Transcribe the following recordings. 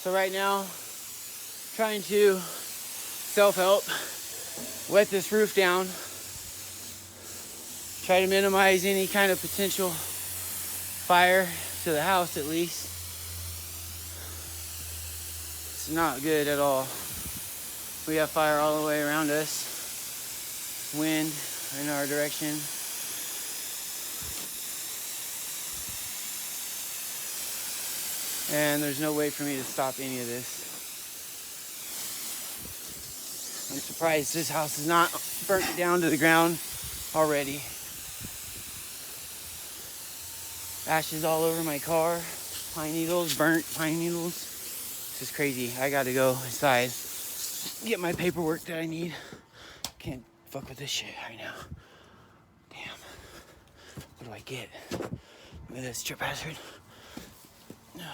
So right now, trying to self-help, wet this roof down, try to minimize any kind of potential fire to the house at least. It's not good at all. We have fire all the way around us, wind in our direction. And there's no way for me to stop any of this. I'm surprised this house is not burnt down to the ground already. Ashes all over my car, pine needles, burnt pine needles. This is crazy. I gotta go inside, get my paperwork that I need. Can't fuck with this shit right now. Damn. What do I get? Look at this trip hazard. No.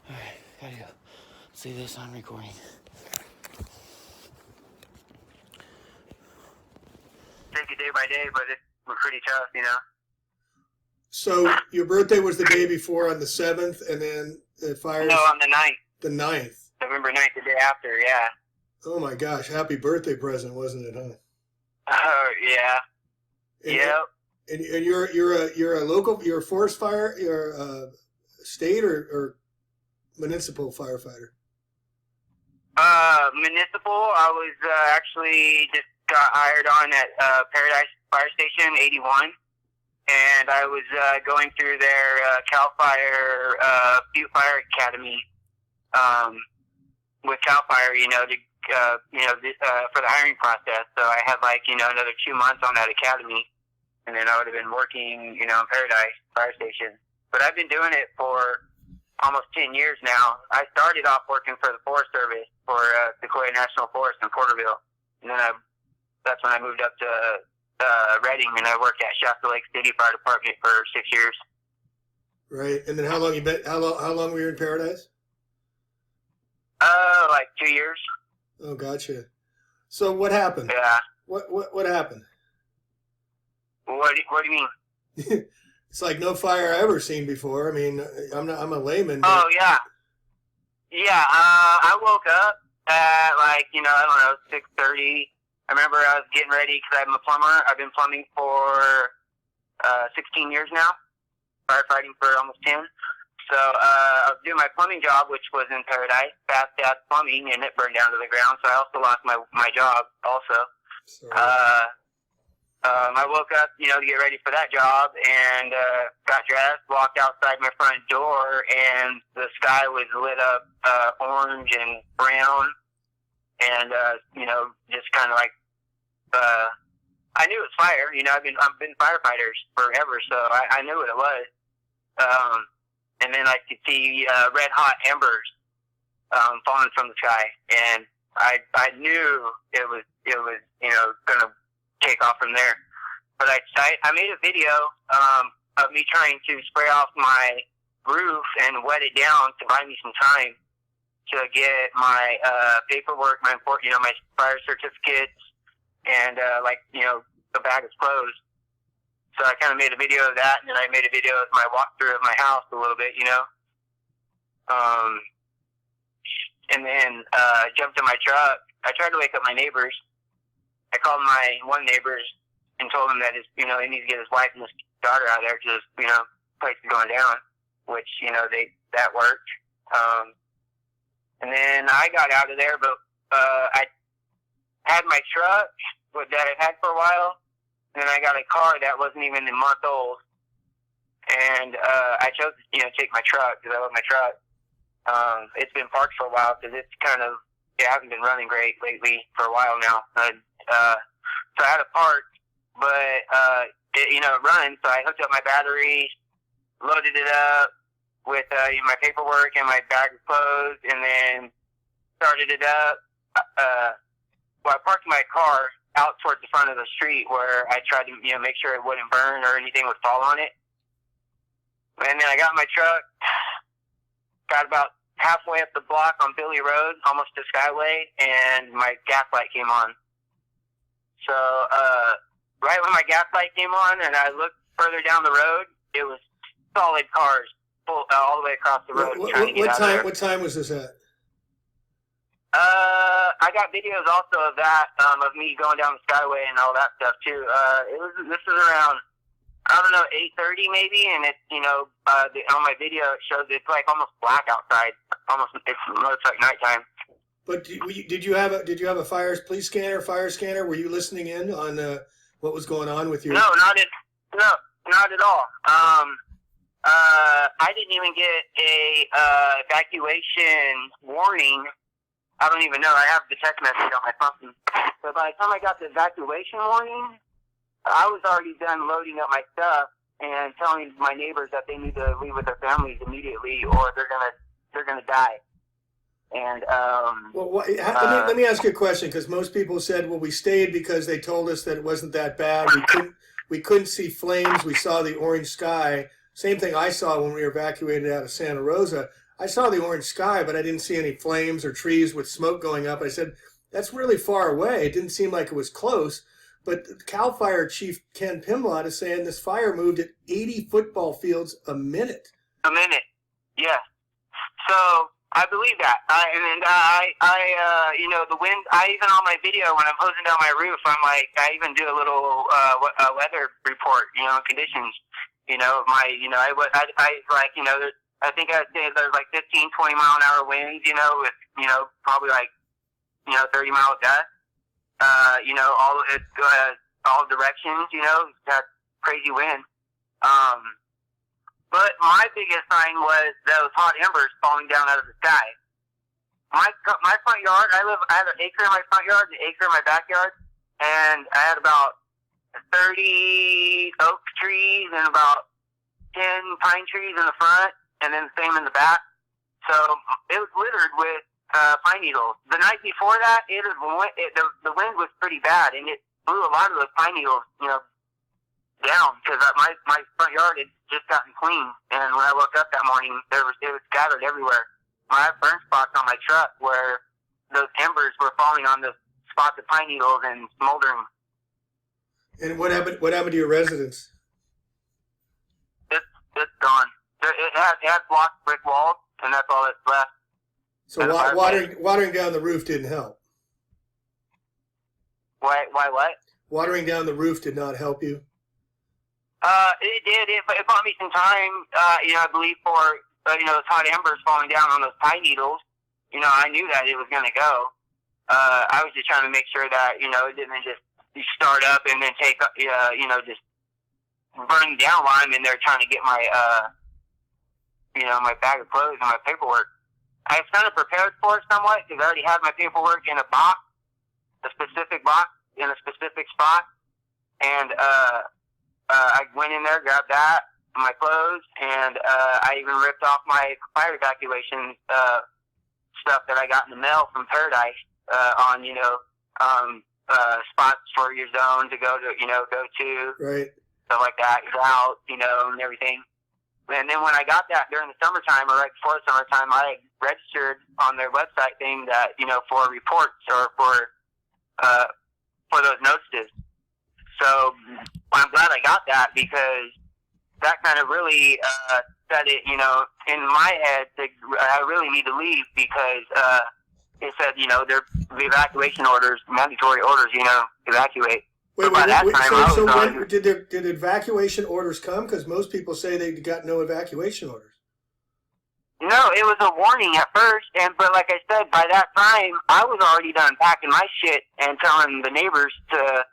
Alright, gotta go. See this on recording. Take it day by day, but it's pretty tough, you know. So your birthday was the day before on the 7th, and then the fires... No, on the 9th. The 9th. November 9th, the day after, yeah. Oh my gosh, happy birthday present, wasn't it, huh? Oh, yeah. Yep. And you're a local, you're a forest fire, you're a state or municipal firefighter? Municipal. I was actually just got hired on at Paradise Fire Station 81, and I was going through their Cal Fire Butte Fire Academy with Cal Fire, for the hiring process. So I had another 2 months on that academy, and then I would have been working, in Paradise Fire Station. But I've been doing it for almost 10 years now. I started off working for the Forest Service for Sequoia National Forest in Porterville, and then that's when I moved up to Redding, and I worked at Shasta Lake City Fire Department for 6 years. Right, and then how long you been? How long were you in Paradise? Like 2 years. Oh, gotcha. So what happened? Yeah. What happened? What do you mean? It's like no fire I ever seen before. I mean, I'm a layman. But... Oh yeah. Yeah. I woke up at 6:30. I remember I was getting ready because I'm a plumber. I've been plumbing for 16 years now, firefighting for almost 10. So I was doing my plumbing job, which was in Paradise, fast gas plumbing, and it burned down to the ground. So I also lost my job also. I woke up, to get ready for that job, and got dressed, walked outside my front door, and the sky was lit up orange and brown, and just kind of I knew it was fire. I've been firefighters forever, so I knew what it was. And then I could see red hot embers falling from the sky, and I knew it was gonna take off from there. But I made a video of me trying to spray off my roof and wet it down to buy me some time to get my paperwork, my fire certificates, and the bag of clothes. So I kind of made a video of that, and then I made a video of my walkthrough of my house a little bit, and then I jumped in my truck. I tried to wake up my neighbors. I called my one neighbor and told him that he needs to get his wife and his daughter out of there because place is going down, which that worked. And then I got out of there, but I had my truck that I've had for a while. And then I got a car that wasn't even a month old, and I chose to take my truck because I love my truck. It's been parked for a while because it hasn't been running great lately for a while now. So I had it parked, but it runs. So I hooked up my battery, loaded it up with my paperwork and my bag of clothes, and then started it up. I parked my car out towards the front of the street where I tried to, make sure it wouldn't burn or anything would fall on it. And then I got my truck, got about halfway up the block on Billy Road, almost to Skyway, and my gas light came on. So, right when my gas light came on, and I looked further down the road, it was solid cars all the way across the road trying to get out there. What time was this at? I got videos also of that, of me going down the Skyway and all that stuff too. This was around, I don't know, 8:30 maybe, and it's, you know, on my video it shows it's like almost black outside. It's like nighttime. But did you have a fire scanner? Were you listening in on what was going on with your? No, not at all. I didn't even get a evacuation warning. I don't even know. I have the text message on my phone. So by the time I got the evacuation warning, I was already done loading up my stuff and telling my neighbors that they need to leave with their families immediately, or they're gonna die. And let me ask you a question, because most people said, well, we stayed because they told us that it wasn't that bad. We couldn't see flames. We saw the orange sky. Same thing I saw when we were evacuated out of Santa Rosa. I saw the orange sky, but I didn't see any flames or trees with smoke going up. I said, that's really far away. It didn't seem like it was close. But CAL FIRE Chief Ken Pimlott is saying this fire moved at 80 football fields a minute. A minute, yeah. So I believe that. You know, the wind. I even on my video when I'm hosing down my roof, I even do a little weather report. You know, conditions. You know, I like, you know, I think I'd say there's like 15, 20 mile an hour winds. You know, with, you know, probably like, you know, 30 miles gust. You know, all directions. You know, got crazy wind. But my biggest sign was those hot embers falling down out of the sky. My front yard, I had an acre in my front yard, an acre in my backyard, and I had about 30 oak trees and about 10 pine trees in the front, and then the same in the back. So it was littered with pine needles. The night before that, the wind was pretty bad, and it blew a lot of those pine needles, you know, down, because my front yard had just gotten clean, and when I woke up that morning, it was scattered everywhere. I have burn spots on my truck where those embers were falling on the spots of pine needles and smoldering. And what happened to your residence? It's gone. It had blocked brick walls, and that's all that's left. So watering down the roof didn't help? Why what? Watering down the roof did not help you? It did. It bought me some time, you know, I believe for, you know, those hot embers falling down on those pine needles. You know, I knew that it was going to go. I was just trying to make sure that, you know, it didn't just start up and then take, you know, just burning down while I'm in there trying to get my, you know, my bag of clothes and my paperwork. I was kind of prepared for it somewhat because I already had my paperwork in a box, a specific box in a specific spot. And, I went in there, grabbed that, my clothes, and I even ripped off my fire evacuation stuff that I got in the mail from Paradise on, you know, spots for your zone to go to, you know, right, stuff like that, route, you know, and everything. And then when I got that during the summertime or right before the summertime, I registered on their website thing that, you know, for reports or for those notices. So I'm glad I got that because that kind of really set it, you know, in my head that I really need to leave because it said, you know, the evacuation orders, mandatory orders, you know, evacuate. Wait, so when did evacuation orders come? Because most people say they got no evacuation orders. No, it was a warning at first, but like I said, by that time, I was already done packing my shit and telling the neighbors to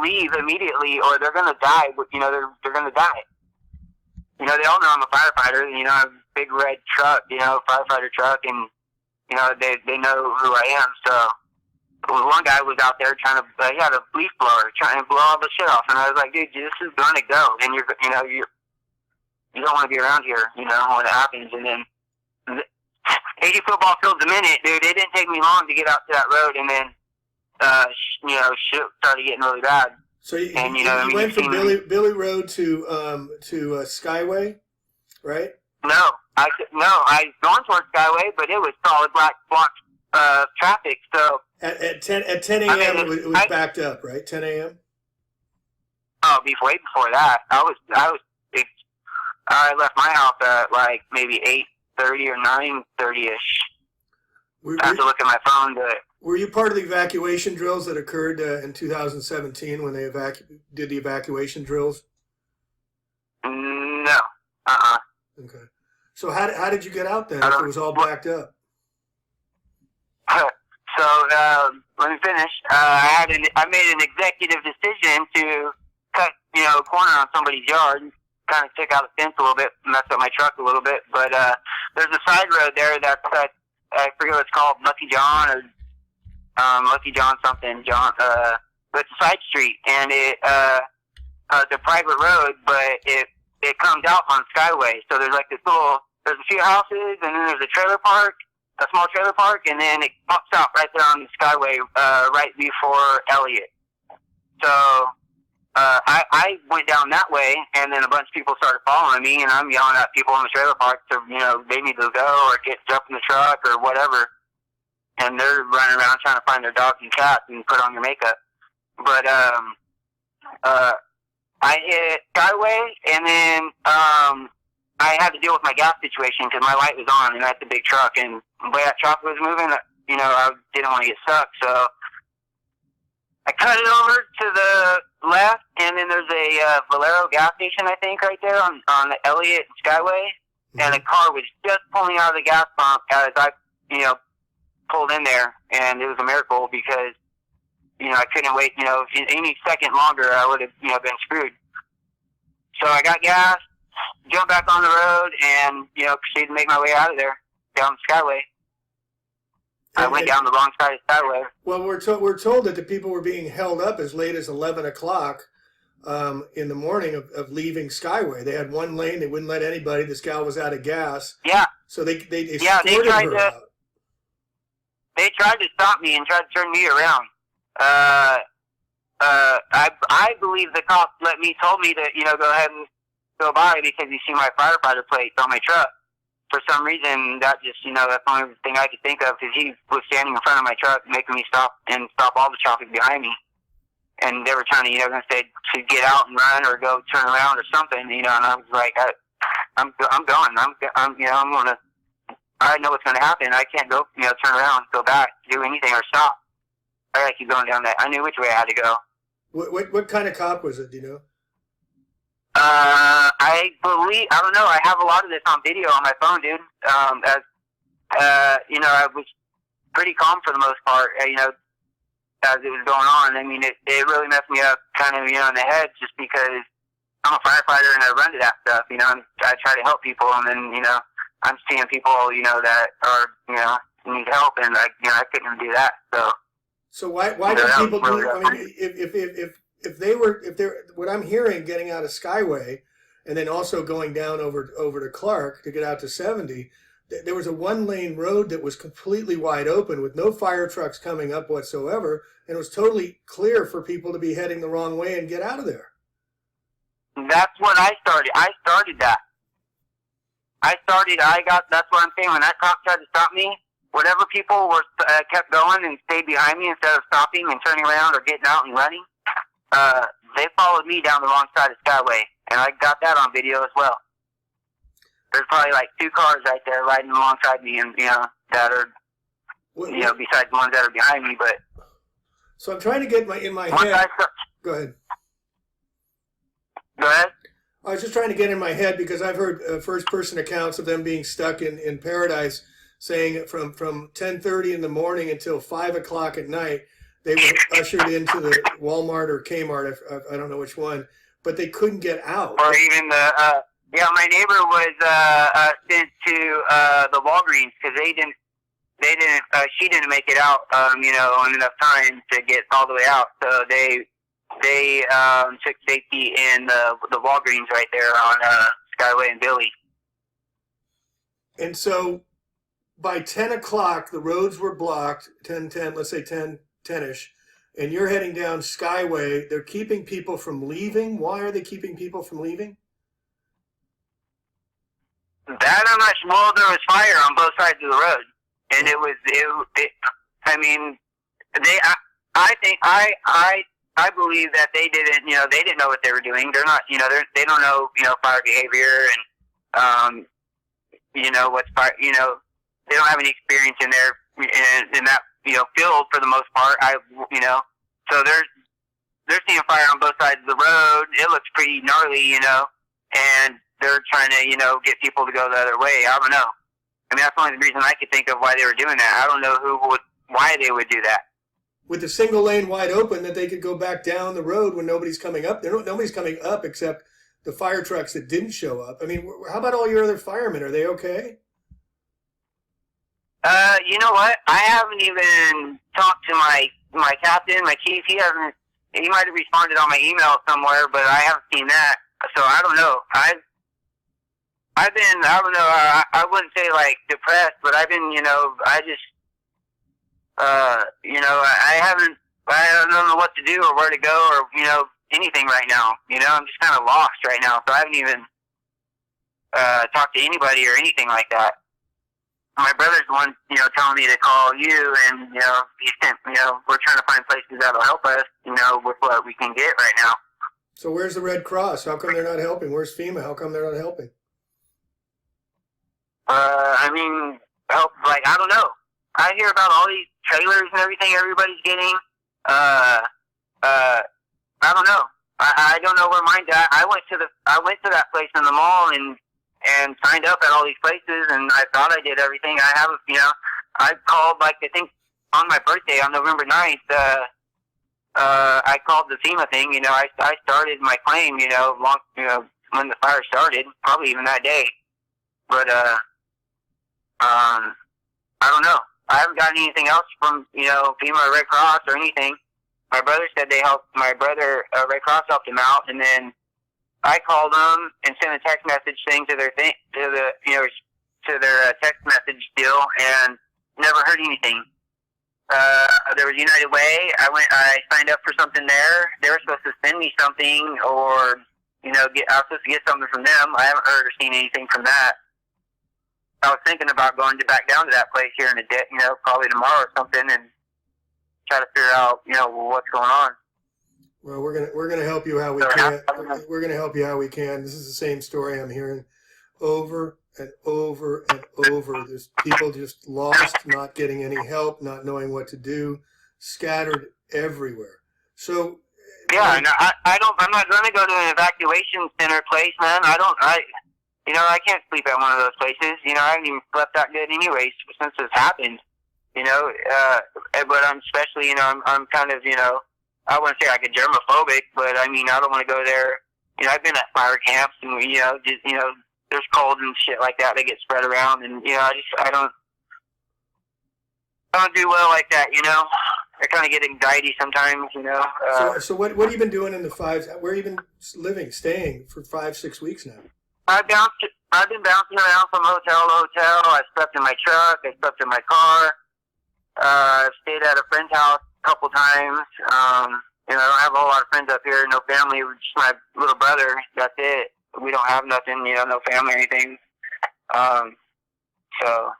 leave immediately or they're going to die. You know, they're going to die. You know, they all know I'm a firefighter. You know, I have a big red truck, you know, firefighter truck, and, you know, they know who I am. So one guy was out there trying to, he had a leaf blower trying to blow all the shit off. And I was like, dude, this is going to go. And you don't want to be around here, you know, when it happens. And then 80 football fields a minute, dude, it didn't take me long to get out to that road. And then, you know, shit started getting really bad. So you went from Billy Road to Skyway, right? No, I gone towards Skyway, but it was solid black block traffic. So at 10 a.m. it was backed up, right? 10 a.m. Oh, way before that. I left my house at like maybe 8:30 or 9:30ish. I have to look at my phone. Were you part of the evacuation drills that occurred in 2017 when they did the evacuation drills? No. Okay. So how did you get out then if it was all backed up? So let me finish. I made an executive decision to cut, a corner on somebody's yard. Kind of took out the fence a little bit, messed up my truck a little bit. But there's a side road there that's I forget what it's called, Lucky John or Lucky John something. But it's a side street, and it's a private road, but it comes out on Skyway. So there's like there's a few houses, and then there's a trailer park, a small trailer park, and then it pops out right there on the Skyway, right before Elliott. So I went down that way, and then a bunch of people started following me, and I'm yelling at people in the trailer park to, they need to go or jump in the truck or whatever. And they're running around trying to find their dogs and cats and put on your makeup. But I hit Skyway, and then I had to deal with my gas situation because my light was on, and that's a big truck. And the way that truck was moving, I didn't want to get stuck. So I cut it over to the left, and then there's a Valero gas station, I think, right there on the Elliott and Skyway. And a car was just pulling out of the gas pump as I, pulled in there. And it was a miracle because, I couldn't wait, any second longer, I would have, been screwed. So I got gas, jumped back on the road, and, proceeded to make my way out of there, down the Skyway. I went down the wrong side of the Skyway. Well, we're told that the people were being held up as late as 11 o'clock in the morning of leaving Skyway. They had one lane. They wouldn't let anybody. This gal was out of gas. Yeah. So they escorted her out. They tried to stop me and tried to turn me around. I believe the cops told me to, go ahead and go by because you see my firefighter plate on my truck. For some reason, that just, that's the only thing I could think of because he was standing in front of my truck making me stop all the traffic behind me. And they were trying to, gonna say to get out and run or go turn around or something, and I was like, I'm going. I know what's going to happen. I can't go, turn around, go back, do anything, or stop. I got to keep going down that. I knew which way I had to go. What kind of cop was it? Do you know? I don't know. I have a lot of this on video on my phone, dude. I was pretty calm for the most part, as it was going on. I mean, it really messed me up kind of, in the head just because I'm a firefighter and I run to that stuff, I try to help people, and then, I'm seeing people, that are, need help, and I couldn't do that. So why do people do? I mean, if they're what I'm hearing, getting out of Skyway, and then also going down over to Clark to get out to 70, there was a one-lane road that was completely wide open with no fire trucks coming up whatsoever, and it was totally clear for people to be heading the wrong way and get out of there. That's what I started. I started that. That's what I'm saying. When that cop tried to stop me, whatever people were kept going and stayed behind me instead of stopping and turning around or getting out and running, they followed me down the wrong side of Skyway, and I got that on video as well. There's probably like two cars right there riding alongside me, and that are, besides the ones that are behind me. But so I'm trying to get in my head. Go ahead. Go ahead. I was just trying to get in my head because I've heard first-person accounts of them being stuck in Paradise, saying from 10:30 in the morning until 5 o'clock at night, they were ushered into the Walmart or Kmart, I don't know which one, but they couldn't get out. Or even my neighbor was sent to the Walgreens because she didn't make it out, in enough time to get all the way out. So they took safety in the Walgreens right there on Skyway and Billy. And so by 10 o'clock, the roads were blocked, 10:10, let's say 10-ish, and you're heading down Skyway. They're keeping people from leaving. Why are they keeping people from leaving? That I'm not sure. Well, there was fire on both sides of the road, and I believe that they didn't know what they were doing. They're not, they don't know, fire behavior and, what's fire, they don't have any experience in that, field for the most part. So they're seeing fire on both sides of the road. It looks pretty gnarly, and they're trying to, get people to go the other way. I don't know. I mean, that's the only reason I could think of why they were doing that. I don't know why they would do that. With the single lane wide open, that they could go back down the road when nobody's coming up. Nobody's coming up except the fire trucks that didn't show up. I mean, how about all your other firemen? Are they okay? You know what? I haven't even talked to my captain, my chief. He might have responded on my email somewhere, but I haven't seen that. So I don't know. I've been, I don't know, I wouldn't say like depressed, but I've been, I don't know what to do or where to go or, anything right now. I'm just kind of lost right now. So I haven't even, talked to anybody or anything like that. My brother's the one, telling me to call you and, he sent, we're trying to find places that'll help us, with what we can get right now. So where's the Red Cross? How come they're not helping? Where's FEMA? How come they're not helping? Help, I don't know. I hear about all these trailers and everything everybody's getting. I don't know. I don't know where mine's at. I went to that place in the mall and signed up at all these places, and I thought I did everything. I haven't, I called, I think on my birthday on November 9th, I called the FEMA thing. I started my claim, when the fire started, probably even that day. But, I don't know. I haven't gotten anything else from, FEMA or Red Cross or anything. My brother said Red Cross helped him out, and then I called them and sent a text message thing to their text message deal, and never heard anything. There was United Way. I signed up for something there. They were supposed to send me something, or I was supposed to get something from them. I haven't heard or seen anything from that. I was thinking about going back down to that place here in a day, probably tomorrow or something, and try to figure out, what's going on. Well, we're gonna help you how we can. We're gonna help you how we can. This is the same story I'm hearing over and over and over. There's people just lost, not getting any help, not knowing what to do, scattered everywhere. So yeah, and I'm not going to go to an evacuation center place, man. I can't sleep at one of those places. I haven't even slept that good anyways since this happened. But I'm especially, I'm kind of, I wouldn't say like a germophobic, but I don't want to go there. I've been at fire camps and, there's cold and shit like that get spread around, and, I don't do well like that, I kind of get anxiety sometimes, So what have you been doing in the where have you been staying for 5-6 weeks now? I've been bouncing around from hotel to hotel. I slept in my truck. I slept in my car. I've stayed at a friend's house a couple times. I don't have a whole lot of friends up here. No family. Just my little brother. That's it. We don't have nothing. No family or anything. So.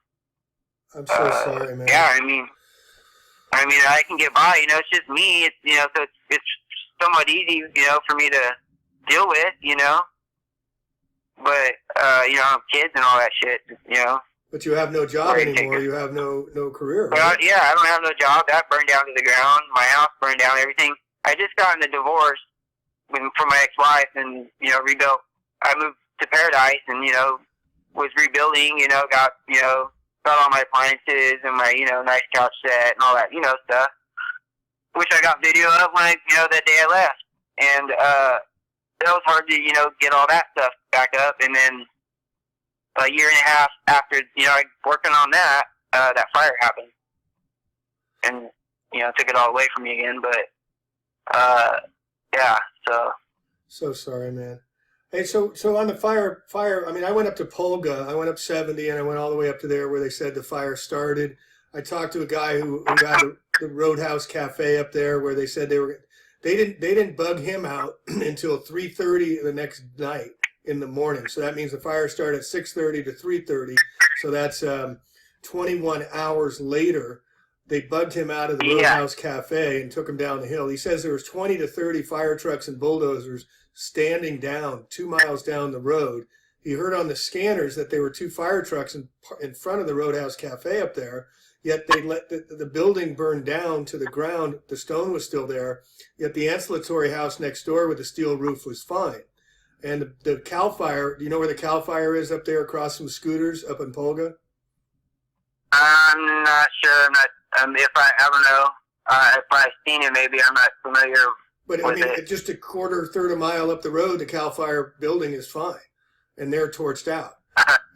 I'm so sorry, man. Yeah, I can get by. It's just me. It's so it's somewhat easy. For me to deal with. But, I have kids and all that shit, But you have no job anymore. You have no career, right? Well, yeah, I don't have no job. That burned down to the ground. My house burned down, everything. I just got in a divorce from my ex-wife and, rebuilt. I moved to Paradise and, was rebuilding, got all my appliances and my, nice couch set and all that, stuff. Which I got video of when that day I left. And, it was hard to, get all that stuff back up. And then a year and a half after, working on that, that fire happened. And, took it all away from me again. But, yeah, so. So sorry, man. Hey, so on the fire, I went up to Polga. I went up 70 and I went all the way up to there where they said the fire started. I talked to a guy who got the Roadhouse Cafe up there where they said they didn't bug him out until 3:30 the next night in the morning. So that means the fire started at 6:30 to 3:30. So that's 21 hours later they bugged him out of the Roadhouse Cafe and took him down the hill. He says there was 20 to 30 fire trucks and bulldozers standing down 2 miles down the road. He heard on the scanners that there were 2 fire trucks in front of the Roadhouse Cafe up there, yet they let the building burn down to the ground. The stone was still there, yet the ancillatory house next door with the steel roof was fine. And the Cal Fire, do you know where the Cal Fire is up there across from Scooters up in Polga? I'm not sure. I'm not, if I don't know. If I've seen it, maybe I'm not familiar. But I mean, just a third of a mile up the road, the Cal Fire building is fine, and they're torched out.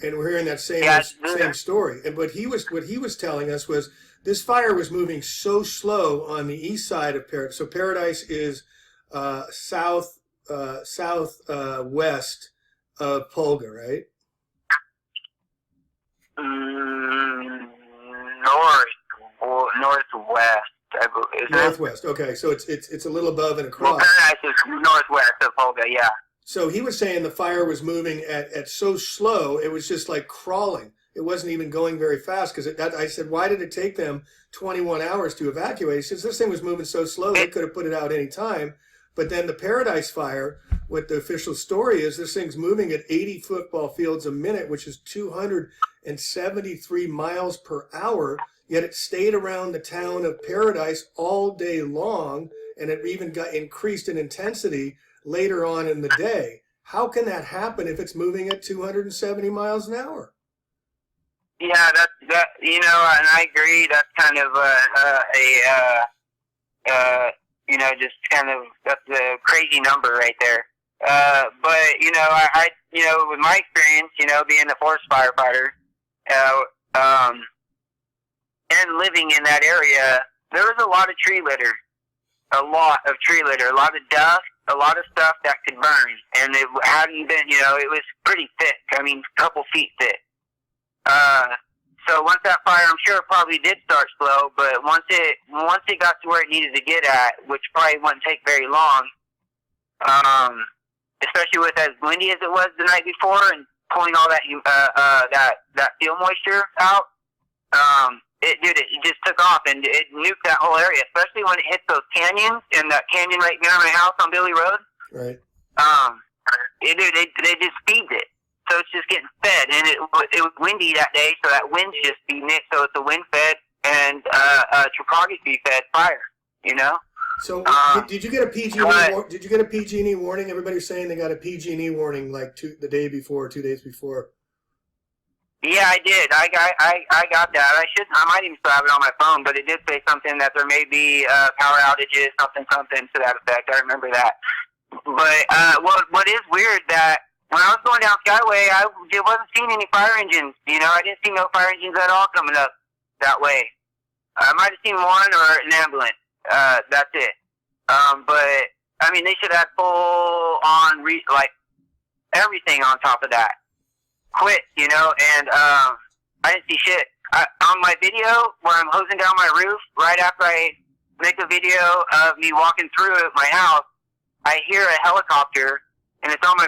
And we're hearing that same story. And what he was telling us was this fire was moving so slow on the east side of Paradise. So Paradise is southwest of Polga, right? Northwest, I believe. Northwest. Okay, so it's a little above and across. Well, Paradise is northwest of Polga, yeah. So he was saying the fire was moving at so slow, it was just like crawling. It wasn't even going very fast because I said, why did it take them 21 hours to evacuate? He says this thing was moving so slow they could have put it out any time. But then the Paradise Fire, what the official story is, this thing's moving at 80 football fields a minute, which is 273 miles per hour. Yet it stayed around the town of Paradise all day long, and it even got increased in intensity later on in the day. How can that happen if it's moving at 270 miles an hour? Yeah, that and I agree. That's kind of just kind of that's a crazy number right there. But I with my experience, being a forest firefighter, and living in that area, there was a lot of tree litter, a lot of dust, a lot of stuff that could burn, and it hadn't been, it was pretty thick. I mean, a couple feet thick. So once that fire, I'm sure it probably did start slow, but once it got to where it needed to get at, which probably wouldn't take very long, especially with as windy as it was the night before and pulling all that that fuel moisture out, it just took off and it nuked that whole area, especially when it hit those canyons and that canyon right near my house on Billy Road. Right. They just feed it. So it's just getting fed, and it was windy that day, so that wind's just feeding it. So it's a wind-fed and topography-fed fire, So did you get a PG&E? Did you get a PG&E warning? Everybody's saying they got a PG&E warning like the day before, 2 days before. Yeah, I did. I got that. I might even still have it on my phone, but it did say something that there may be power outages, something to that effect. I remember that. But what is weird that when I was going down Skyway, I wasn't seeing any fire engines. I didn't see no fire engines at all coming up that way. I might have seen one or an ambulance. That's it. But I mean, they should have full on everything on top of that. Quit, and I didn't see shit. On my video where I'm hosing down my roof, right after I make a video of me walking through my house, I hear a helicopter. And it's on my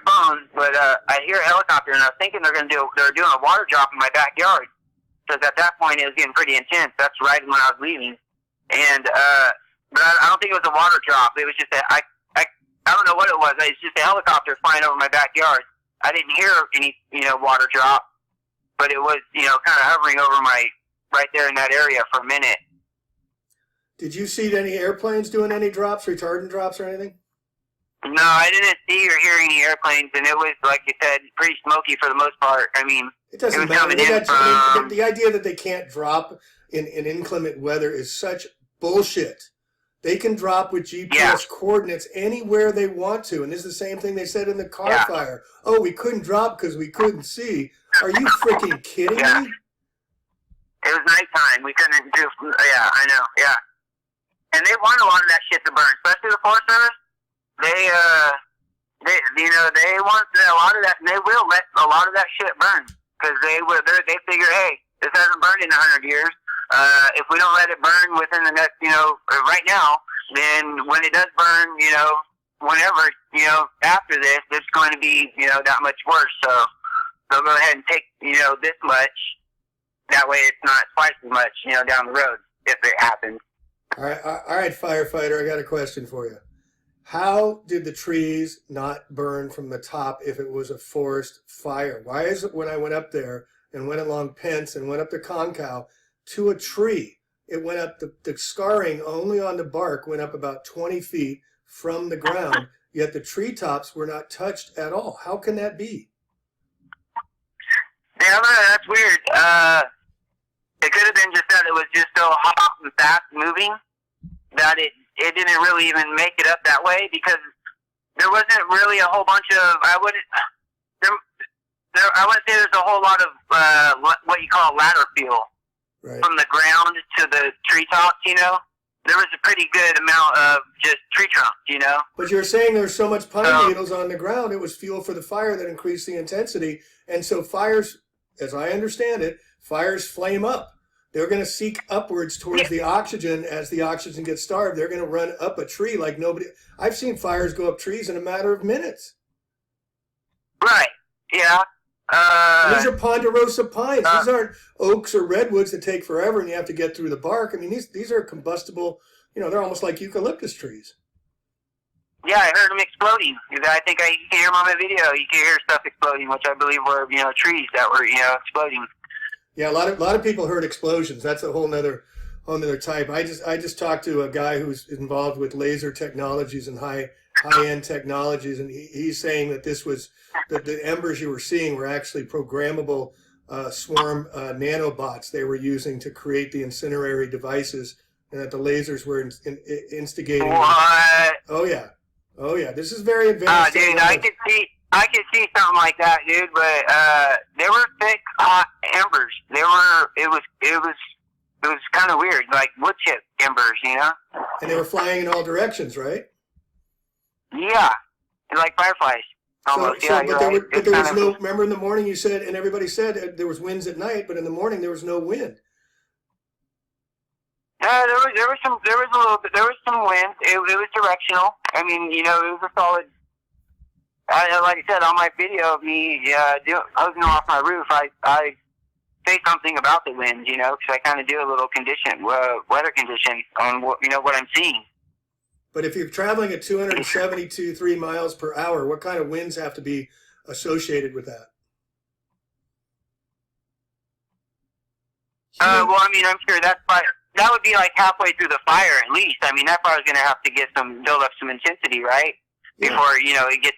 phone, but I hear a helicopter, and I was thinking they're doing a water drop in my backyard. Because at that point, it was getting pretty intense. That's right when I was leaving, and but I don't think it was a water drop. It was just I don't know what it was. It's just a helicopter flying over my backyard. I didn't hear any water drop, but it was kind of hovering over right there in that area for a minute. Did you see any airplanes doing any drops, retardant drops, or anything? No, I didn't see or hear any airplanes, and it was, like you said, pretty smoky for the most part. I mean, it doesn't matter. The idea that they can't drop in inclement weather is such bullshit. They can drop with GPS coordinates anywhere they want to, and this is the same thing they said in the car fire. Oh, we couldn't drop because we couldn't see. Are you freaking kidding me? It was nighttime. We couldn't do. Yeah, I know. Yeah, and they want a lot of that shit to burn, especially the Forest Service. They want a lot of that, and they will let a lot of that shit burn because they figure, hey, this hasn't burned in 100 years. If we don't let it burn within the next, right now, then when it does burn, whenever, after this, it's going to be, that much worse. So they'll go ahead and take, this much. That way, it's not twice as much, down the road. if it happens. All right, firefighter, I got a question for you. How did the trees not burn from the top if it was a forest fire? Why is it when I went up there and went along Pence and went up to Concow to a tree, it went up, the scarring only on the bark went up about 20 feet from the ground, yet the treetops were not touched at all? How can that be? Yeah, that's weird. It could have been just that it was just so hot and fast moving that it didn't really even make it up that way, because there wasn't really a whole bunch of, I wouldn't say there's a whole lot of what you call ladder feel from the ground to the treetops, you know? There was a pretty good amount of just tree trunks, you know? But you're saying there's so much pine needles on the ground, it was fuel for the fire that increased the intensity. And so fires, as I understand it, fires flame up. They're going to seek upwards towards the oxygen. As the oxygen gets starved, they're going to run up a tree like nobody. I've seen fires go up trees in a matter of minutes. Right. Yeah. These are ponderosa pines. These aren't oaks or redwoods that take forever and you have to get through the bark. I mean, these are combustible, you know, they're almost like eucalyptus trees. Yeah, I heard them exploding. I think you can hear them on my video. You can hear stuff exploding, which I believe were, you know, trees that were, you know, exploding. Yeah, a lot of people heard explosions. That's a whole nother type. I just talked to a guy who's involved with laser technologies and high-end technologies, and he's saying that this was that the embers you were seeing were actually programmable swarm nanobots they were using to create the incinerary devices, and that the lasers were instigating. What? Oh yeah. This is very advanced. Dude, I could see something like that, dude. But they were thick, hot embers. It was kind of weird, like wood chip embers, you know. And they were flying in all directions, right? Yeah, like fireflies. Almost. But there was no. Remember in the morning you said, and everybody said there was winds at night, but in the morning there was no wind. There was some wind. It was directional. I mean, you know, it was a solid. Like I said on my video of me hosing off my roof, I say something about the wind, you know, because I kind of do a little weather condition on what I'm seeing. But if you're traveling at 272.3 miles per hour, what kind of winds have to be associated with that? Well, I mean, I'm sure that would be like halfway through the fire at least. I mean, that fire's going to have to build up some intensity, right? Yeah. Before, you know, it gets.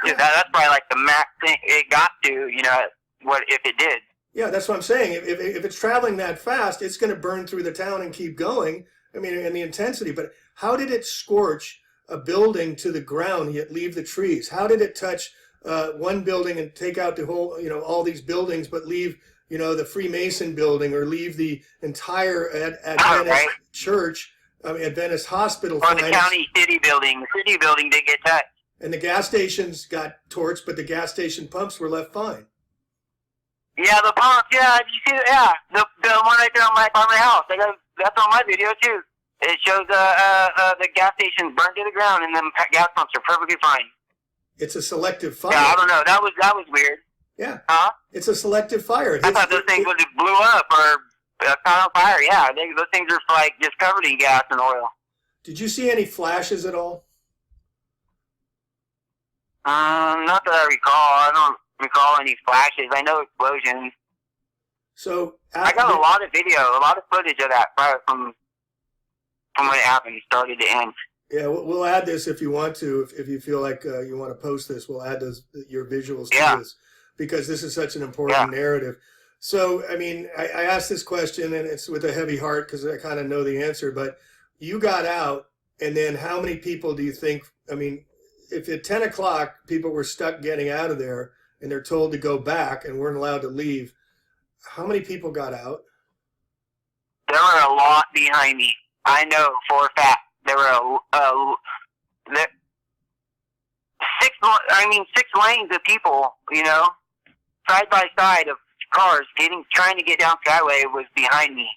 Yeah. That's probably like the max thing it got to, you know, what if it did. Yeah, that's what I'm saying. If it's traveling that fast, it's going to burn through the town and keep going. I mean, and the intensity. But how did it scorch a building to the ground yet leave the trees? How did it touch one building and take out the whole, you know, all these buildings, but leave, you know, the Freemason building or leave the entire Adventist church, Adventist hospital? Or the county city building. The city building did get touched. And the gas stations got torched, but the gas station pumps were left fine. Yeah, the pumps. Yeah, you see, yeah, the one right there on my house. That's on my video too. It shows the gas station burned to the ground, and then gas pumps are perfectly fine. It's a selective fire. Yeah, I don't know. That was weird. Yeah. Huh? It's a selective fire. I thought those things would have blew up or caught on fire. Yeah, those things are like just covered in gas and oil. Did you see any flashes at all? Not that I recall. I don't recall any flashes. I know explosions. So I got a lot of video, a lot of footage of that fire from when it happened, started to end. Yeah, we'll add this if you want to. If you feel like you want to post this, we'll add your visuals to this because this is such an important narrative. So, I mean, I asked this question, and it's with a heavy heart because I kind of know the answer. But you got out, and then how many people do you think? I mean, if at 10 o'clock people were stuck getting out of there and they're told to go back and weren't allowed to leave, how many people got out? There were a lot behind me. I know for a fact. There were six lanes of people, you know, side by side of cars trying to get down Skyway was behind me.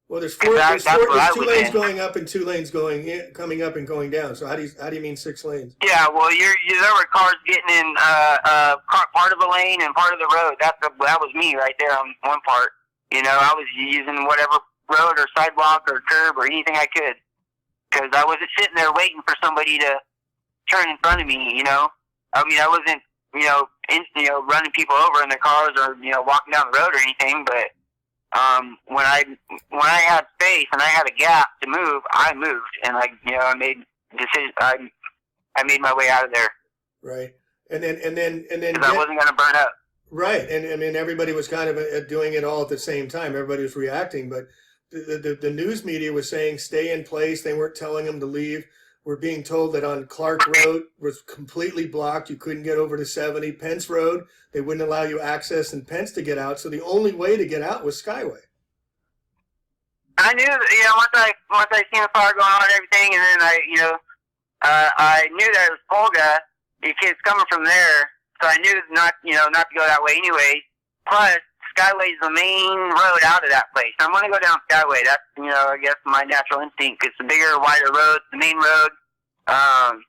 Well, there's two lanes going up and 2 lanes coming up and going down. So how do you mean 6 lanes? Yeah, well, there were cars getting in part of a lane and part of the road. That was me right there on one part. You know, I was using whatever road or sidewalk or curb or anything I could, because I wasn't sitting there waiting for somebody to turn in front of me. You know, I mean, I wasn't running people over in their cars or walking down the road or anything. But when I had space and I had a gap to move, I moved, and I made decisions. I made my way out of there. Right, and then because I wasn't going to burn up. Right, and I mean everybody was kind of doing it all at the same time. Everybody was reacting, but the news media was saying stay in place. They weren't telling them to leave. We're being told that on Clark Road was completely blocked. You couldn't get over to 70. Pence Road, they wouldn't allow you access in Pence to get out. So the only way to get out was Skyway. I knew, once I seen the fire going on and everything, and then I knew that it was Polga. The kids coming from there. So I knew not to go that way anyway. Plus, Skyway is the main road out of that place. I'm going to go down Skyway. That's, I guess my natural instinct. It's the bigger, wider road, the main road. I'm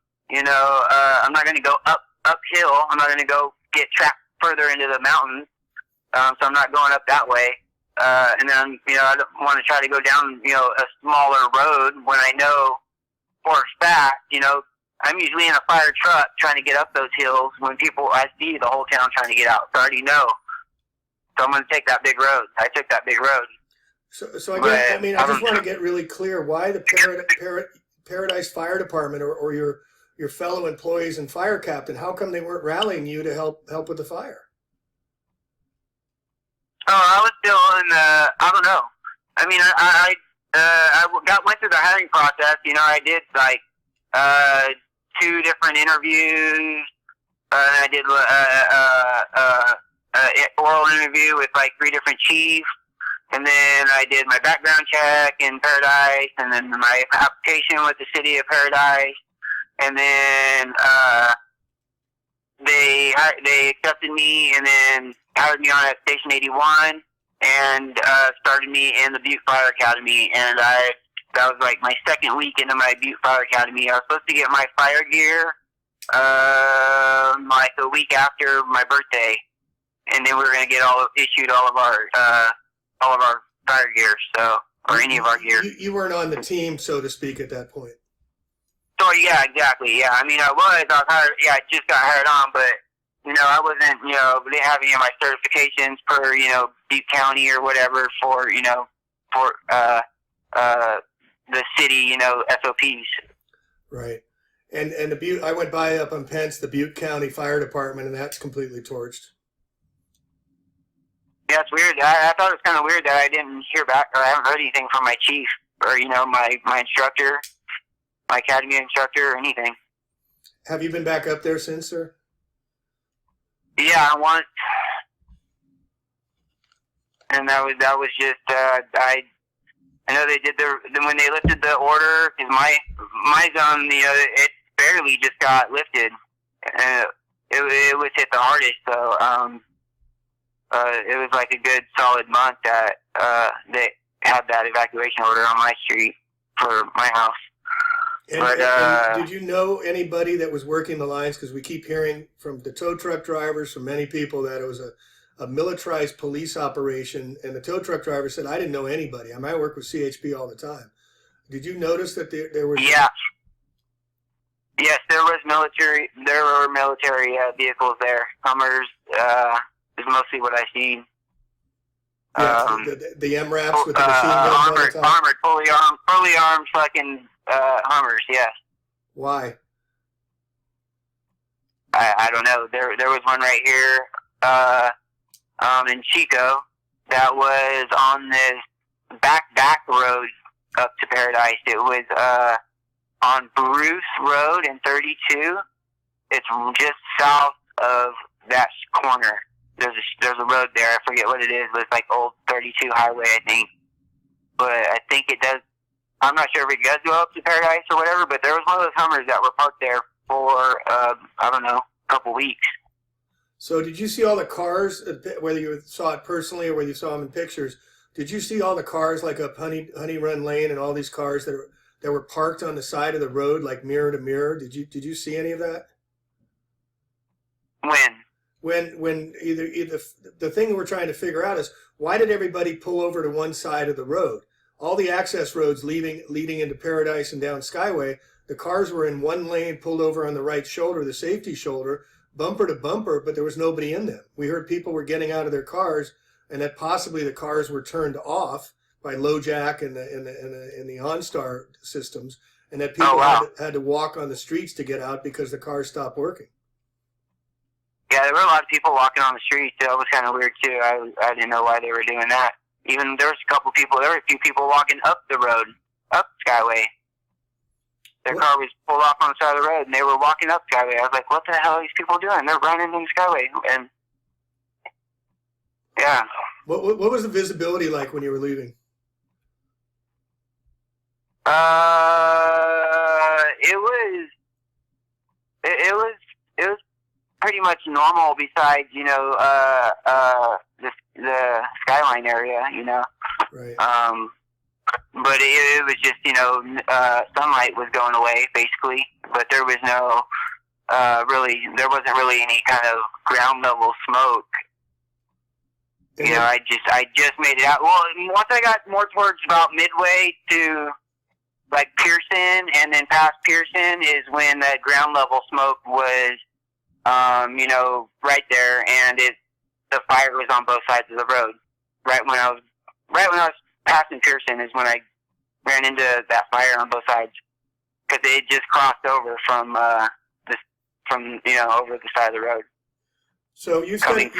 not going to go uphill. I'm not going to go get trapped further into the mountains. So I'm not going up that way. And then, I don't want to try to go down, a smaller road when I know for a fact, I'm usually in a fire truck trying to get up those hills when I see the whole town trying to get out. So I already know. So I'm going to take that big road. I took that big road. So I guess, I just want to get really clear why the Paradise Fire Department or your fellow employees and fire captain, how come they weren't rallying you to help with the fire? Oh, I was still in the, I don't know. I mean, I went through the hiring process. I did 2 different interviews. I did oral interview with 3 different chiefs, and then I did my background check in Paradise, and then my application with the city of Paradise, and then they accepted me, and then hired me on at Station 81, and started me in the Butte Fire Academy, and that was my second week into my Butte Fire Academy. I was supposed to get my fire gear a week after my birthday, and then we were going to get issued all of our fire gear, or any of our gear. You weren't on the team, so to speak, at that point. So yeah, exactly. Yeah, I mean, I was hired. Yeah, I just got hired on, but I wasn't. Didn't have any of my certifications per Butte County or whatever for the city, SOPs. Right. And the Butte, I went by up on Pence, the Butte County Fire Department, and that's completely torched. Yeah, it's weird. I thought it was kind of weird that I didn't hear back, or I haven't heard anything from my chief, or my instructor, my academy instructor, or anything. Have you been back up there since, sir? Yeah, once. And that was just I know they did when they lifted the order, because my zone, it barely just got lifted. It was hit the hardest, so it was a good solid month that they had that evacuation order on my street for my house. And did you know anybody that was working the lines? Because we keep hearing from the tow truck drivers, from many people, that it was a militarized police operation, and the tow truck driver said, I didn't know anybody. I work with CHP all the time. Did you notice that there was... Yeah. Yes, there were military vehicles there. Hummers is mostly what I've seen. Yeah, the MRAPs with the machine guns armored, fully armed fucking Hummers, yes. Why? I don't know. There was one right here in Chico that was on this back road up to Paradise. It was on Bruce Road in 32. It's just south of that corner. There's a road there. I forget what it is, but it's old 32 highway, I think. But I think it does. I'm not sure if it does go up to Paradise or whatever, but there was one of those Hummers that were parked there for, I don't know, a couple weeks. So did you see all the cars, whether you saw it personally or whether you saw them in pictures, did you see all the cars up Honey Run Lane and all these cars that were parked on the side of the road, mirror to mirror? Did you see any of that? When either the thing we're trying to figure out is, why did everybody pull over to one side of the road? all the access roads leading into Paradise and down Skyway, the cars were in one lane, pulled over on the right shoulder, the safety shoulder, bumper to bumper, but there was nobody in them. We heard people were getting out of their cars, and that possibly the cars were turned off by LoJack and the OnStar systems, and that people had to walk on the streets to get out because the cars stopped working. Yeah, there were a lot of people walking on the streets. That was kind of weird too. I didn't know why they were doing that. Even there was a few people walking up the road, up Skyway. Their car was pulled off on the side of the road, and they were walking up Skyway. I was like, what the hell are these people doing? They're running in Skyway. And, yeah. What was the visibility like when you were leaving? It was pretty much normal besides, the Skyline area, Right. But it was just, sunlight was going away, basically. But there was no, there wasn't really any kind of ground level smoke. I just made it out. Well, once I got more towards about midway to, like, Pearson, and then past Pearson is when the ground level smoke was, right there, and the fire was on both sides of the road. Right when I was passing Pearson is when I ran into that fire on both sides, because it just crossed over from over the side of the road. So you studied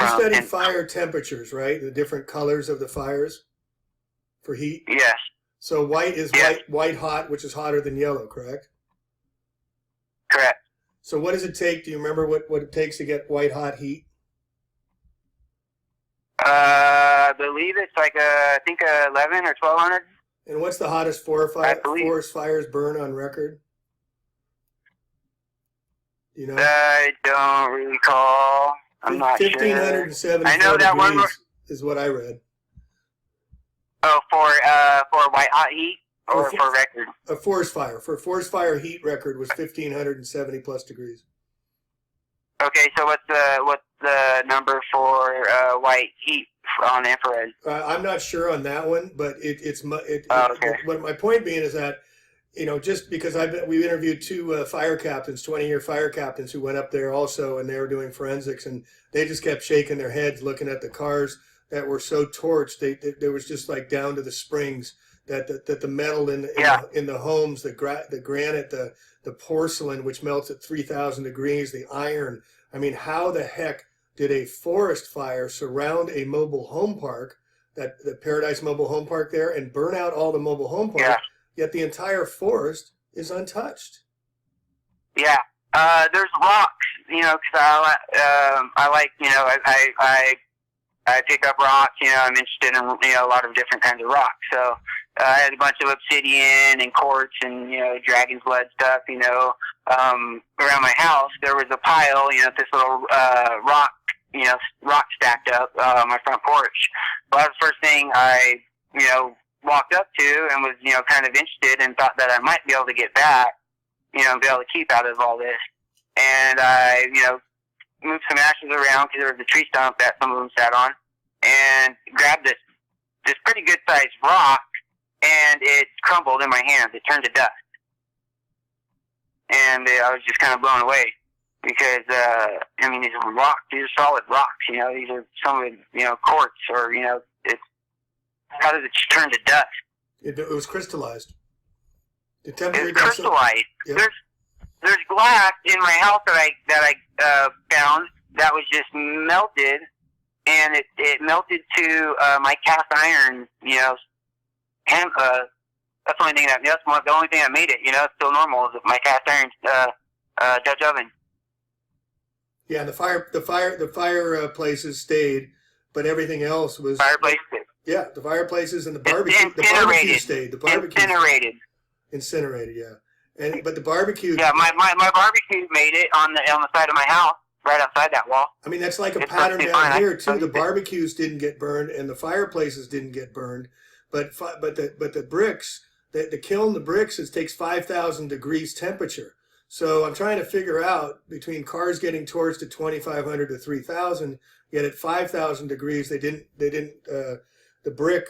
fire temperatures, right? The different colors of the fires for heat. Yes. So white is white hot, which is hotter than yellow, correct? Correct. So what does it take? Do you remember what it takes to get white hot heat? I believe it's like I think 11 or 1200. And what's the hottest forest fires burn on record? You know? I don't recall. I'm not sure. 1,570 I know that one is what I read. Oh, for white hot heat or for record? A forest fire. For a forest fire heat record was 1,570 plus degrees. Okay, so what's the number for white heat on infrared? I'm not sure on that one, but okay. What my point being is that, just because we interviewed two fire captains, 20-year fire captains who went up there also, and they were doing forensics, and they just kept shaking their heads looking at the cars that were so torched. They was just like down to the springs, that the metal in the homes, the granite, the porcelain, which melts at 3,000 degrees, the iron. I mean, how the heck did a forest fire surround a mobile home park, the Paradise Mobile Home Park there, and burn out all the mobile home parks, yet the entire forest is untouched? Yeah. There's rocks, because I like, I pick up rocks, I'm interested in, a lot of different kinds of rocks. So I had a bunch of obsidian and quartz and, dragon's blood stuff, around my house. There was a pile, this little rock stacked up on my front porch. Well, that was the first thing I, walked up to and was, kind of interested and thought that I might be able to get back, and be able to keep out of all this. And I, moved some ashes around because there was a tree stump that some of them sat on, and grabbed this pretty good sized rock, and it crumbled in my hands. It turned to dust. And I was just kind of blown away because, these are rocks. These are solid rocks, these are some of it, quartz or, how does it turn to dust? It was crystallized. It's crystallized. Yep. There's glass in my house that I found that was just melted, and it melted to my cast iron, that's the only thing the only thing that made it, it's still normal, is my cast iron Dutch oven. Yeah, the fire places stayed, but everything else was fireplaces. Yeah, the fireplaces and the barbecue stayed. The barbecue incinerated, yeah. But the barbecue. Yeah, my barbecue made it on the side of my house, right outside that wall. I mean, that's like a pattern down here too. The barbecues didn't get burned, and the fireplaces didn't get burned, but the bricks, the kiln, the bricks, it takes 5,000 degrees temperature. So I'm trying to figure out between cars getting torched at 2,500 to 3,000, yet at 5,000 degrees they didn't the brick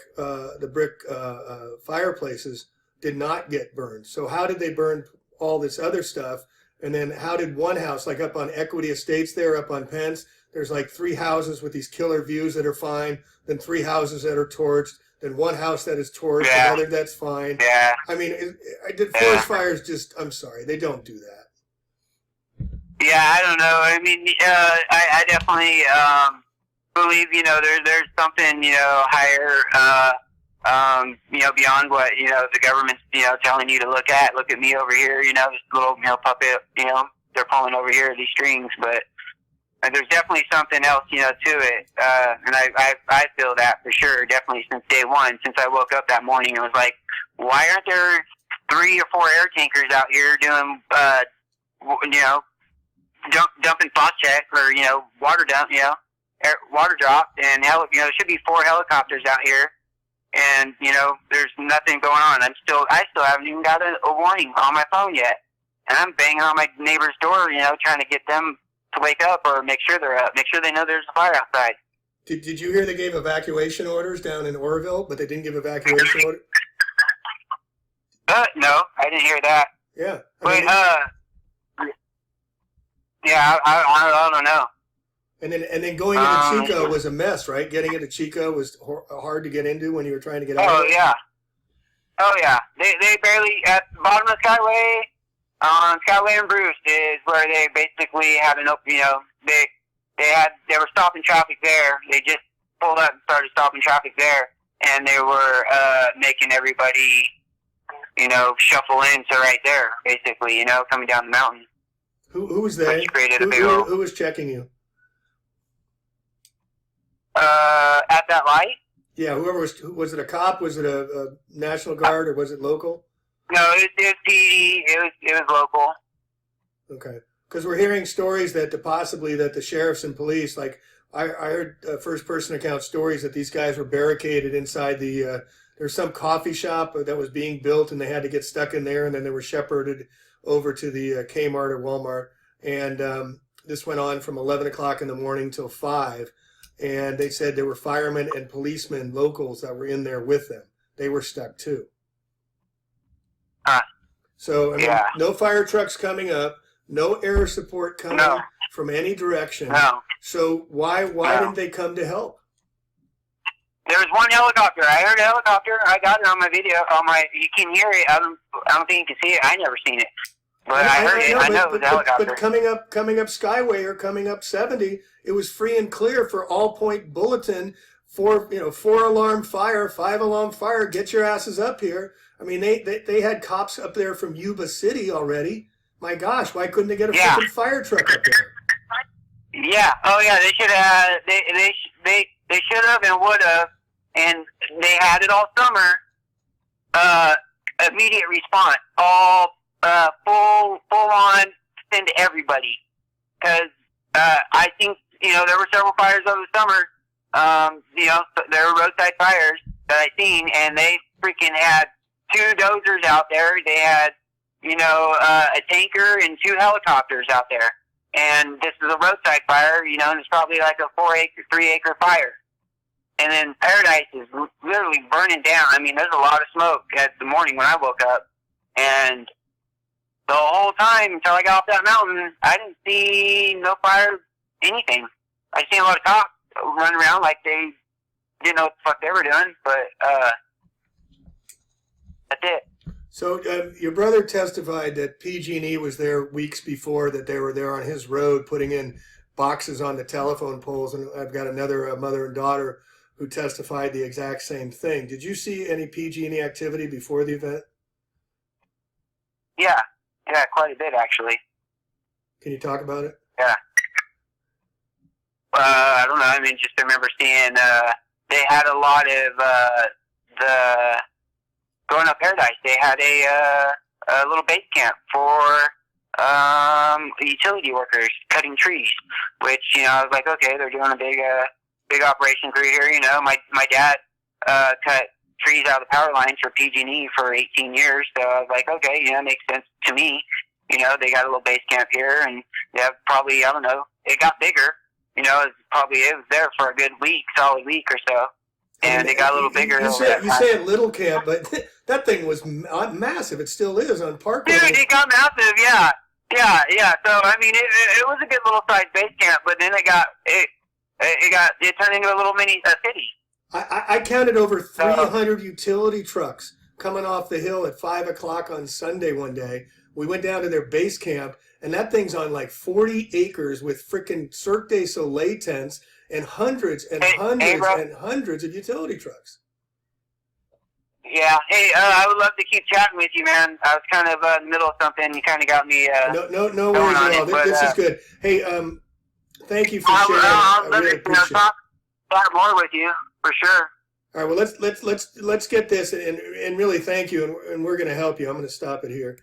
fireplaces did not get burned. So how did they burn all this other stuff? And then how did one house, like up on Equity Estates there, up on Pence, there's like 3 houses with these killer views that are fine, then 3 houses that are torched, then 1 house that is torched, another that's fine. Yeah. I mean, forest fires just, I'm sorry, they don't do that. Yeah, I don't know. I mean, I definitely believe, there's something, higher, beyond what, the government's, telling you to look at. Look at me over here, this little, puppet, they're pulling over here, these strings, but there's definitely something else, to it. And I feel that for sure, definitely since day one, since I woke up that morning. It was like, why aren't there 3 or 4 air tankers out here doing, dumping phosphate or, water dump, water drop, and there should be 4 helicopters out here. And, there's nothing going on. I still haven't even got a warning on my phone yet. And I'm banging on my neighbor's door, trying to get them to wake up or make sure they're up, make sure they know there's a fire outside. Did you hear they gave evacuation orders down in Oroville, but they didn't give evacuation orders? No, I didn't hear that. Yeah. I don't know. And then going into Chico was a mess, right? Getting into Chico was hard to get into when you were trying to get out. Oh yeah. They barely at the bottom of Skyway. Skyway and Bruce is where they basically had an open. They were stopping traffic there. They just pulled up and started stopping traffic there, and they were making everybody, shuffle into right there, basically. Coming down the mountain. Who was they? Who was checking you? At that light? Yeah, whoever was it a cop? Was it a National Guard or was it local? No, it was PD. It was local. Okay, because we're hearing stories that possibly the sheriffs and police, like I heard first-person account stories that these guys were barricaded inside there's some coffee shop that was being built and they had to get stuck in there, and then they were shepherded over to the Kmart or Walmart, and this went on from 11 o'clock in the morning till 5. And they said there were firemen and policemen, locals, that were in there with them. They were stuck too. So, no fire trucks coming up, no air support coming from any direction. No. So why didn't they come to help? There was 1 helicopter. I heard a helicopter. I got it on my video. You can hear it. I don't think you can see it. I never seen it. But I heard it. I know it was a helicopter. But coming up Skyway or coming up 70, it was free and clear for all point bulletin. 4 alarm fire, 5 alarm fire. Get your asses up here. I mean, they had cops up there from Yuba City already. My gosh, why couldn't they get a freaking fire truck up there? Yeah. Oh yeah, they should have. They should have and would have, and they had it all summer. Immediate response, all full on, send to everybody, because I think there were several fires over the summer. There were roadside fires that I seen, and they freaking had 2 dozers out there. They had a tanker and 2 helicopters out there. And this is a roadside fire, and it's probably like a 3-acre fire. And then Paradise is literally burning down. I mean, there's a lot of smoke at the morning when I woke up. And the whole time until I got off that mountain, I didn't see no fire, anything. I seen a lot of cops running around like they didn't know what the fuck they were doing, but that's it. So your brother testified that PG&E was there weeks before, that they were there on his road putting in boxes on the telephone poles, and I've got another mother and daughter who testified the exact same thing. Did you see any PG&E activity before the event? Yeah, quite a bit actually. Can you talk about it? Yeah. I don't know. I mean, just remember seeing they had a lot of going up Paradise. They had a little base camp for utility workers cutting trees, which I was like, okay, they're doing a big operation crew here. My dad cut trees out of the power lines for PG&E for 18 years, so I was like, okay, it makes sense to me. They got a little base camp here, and they have probably, I don't know, it got bigger. It was there for a good solid week or so. and it got a little bigger. You say a little camp, but that thing was massive. It still is on Park. Dude, it got massive. Yeah. So I mean, it was a good little sized base camp, but then it turned into a little mini city. I counted over 300 utility trucks coming off the hill at 5 o'clock on Sunday one day. We went down to their base camp, and that thing's on like 40 acres with freaking Cirque du Soleil tents and hundreds and hundreds of utility trucks. Yeah. Hey, I would love to keep chatting with you, man. I was kind of in the middle of something. You kind of got me. No worries at all. This is good. Hey, thank you for sharing. I really appreciate it. Talk more with you for sure. All right. Well, let's get this and really thank you, and we're going to help you. I'm going to stop it here.